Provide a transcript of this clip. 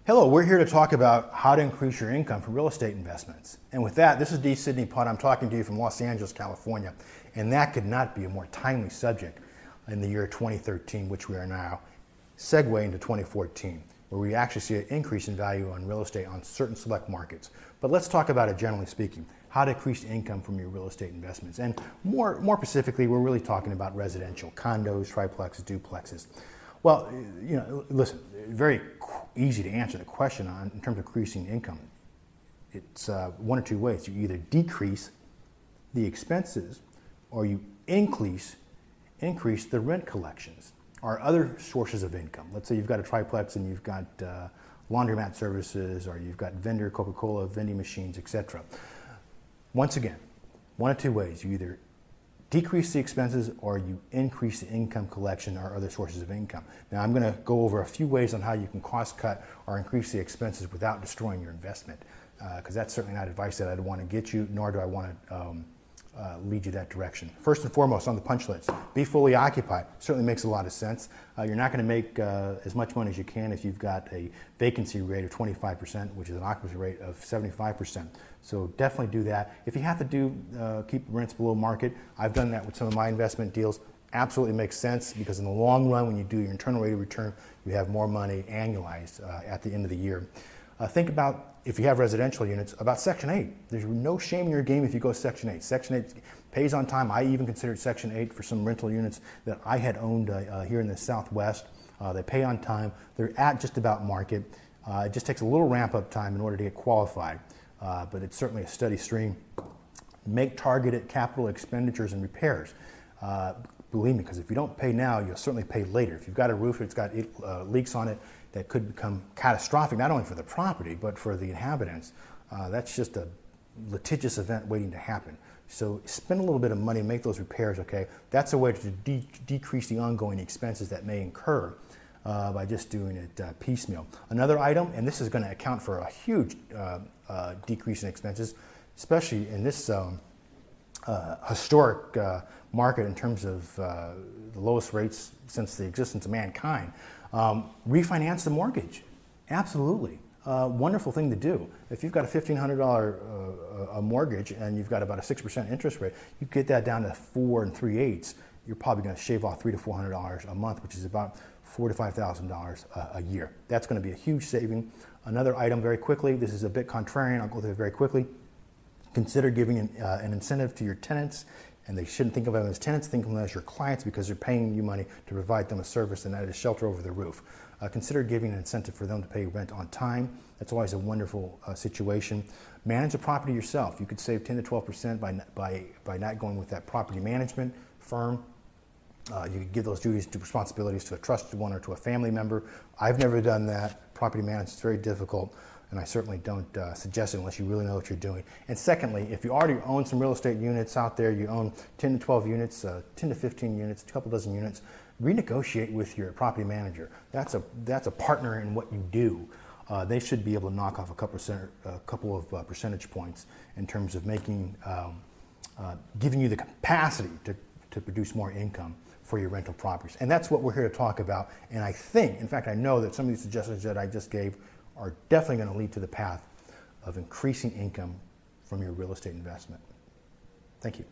Hello, we're here to talk about how to increase your income from real estate investments. And with that, this is D. Sidney Putt. I'm talking to you from Los Angeles, California. And that could not be a more timely subject in the year 2013, which we are now, segue into 2014, where we actually see an increase in value on real estate on certain select markets. But let's talk about it generally speaking, how to increase income from your real estate investments. And more specifically, we're really talking about residential, condos, triplexes, duplexes. Well, listen, very easy to answer the question in terms of increasing income. It's one or two ways. You either decrease the expenses or you increase the rent collections or other sources of income. Let's say you've got a triplex and you've got laundromat services, or you've got vendor Coca-Cola vending machines, etc. Once again, one or two ways. You either decrease the expenses or you increase the income collection or other sources of income. Now I'm going to go over a few ways on how you can cost cut or increase the expenses without destroying your investment, because that's certainly not advice that I'd want to get you, nor do I want to lead you that direction. First and foremost, on the punch list, be fully occupied. Certainly makes a lot of sense. You're not going to make as much money as you can if you've got a vacancy rate of 25%, which is an occupancy rate of 75%. So definitely do that. If you have to keep rents below market, I've done that with some of my investment deals. Absolutely makes sense, because in the long run, when you do your internal rate of return, you have more money annualized at the end of the year. Think about, if you have residential units, about Section 8. There's no shame in your game if you go Section 8. Section 8 pays on time. I even considered Section 8 for some rental units that I had owned here in the Southwest. They pay on time. They're at just about market. It just takes a little ramp-up time in order to get qualified, but it's certainly a steady stream. Make targeted capital expenditures and repairs. Believe me, because if you don't pay now, you'll certainly pay later. If you've got a roof that's got leaks on it that could become catastrophic, not only for the property, but for the inhabitants, that's just a litigious event waiting to happen. So spend a little bit of money, make those repairs, okay? That's a way to decrease the ongoing expenses that may incur by just doing it piecemeal. Another item, and this is going to account for a huge decrease in expenses, especially in this historic market in terms of the lowest rates since the existence of mankind. Refinance the mortgage. Absolutely. Wonderful thing to do. If you've got a $1,500 mortgage and you've got about a 6% interest rate, you get that down to 4 3/8. You're probably going to shave off $300 to $400 a month, which is about $4,000 to $5,000 a year. That's going to be a huge saving. Another item, very quickly, this is a bit contrarian, I'll go through it very quickly. Consider giving an incentive to your tenants, and they shouldn't think of them as tenants, think of them as your clients, because they're paying you money to provide them a service, and that is shelter over the roof. Consider giving an incentive for them to pay rent on time. That's always a wonderful situation. Manage a property yourself. You could save 10 to 12% by not going with that property management firm. You could give those duties to responsibilities to a trusted one or to a family member. I've never done that. Property management is very difficult, and I certainly don't suggest it unless you really know what you're doing. And secondly, if you already own some real estate units out there, you own 10 to 12 units, 10 to 15 units, a couple dozen units, renegotiate with your property manager. That's a partner in what you do. They should be able to knock off a couple of percentage points in terms of giving you the capacity to produce more income for your rental properties. And that's what we're here to talk about. And I think, in fact, I know that some of these suggestions that I just gave are definitely going to lead to the path of increasing income from your real estate investment. Thank you.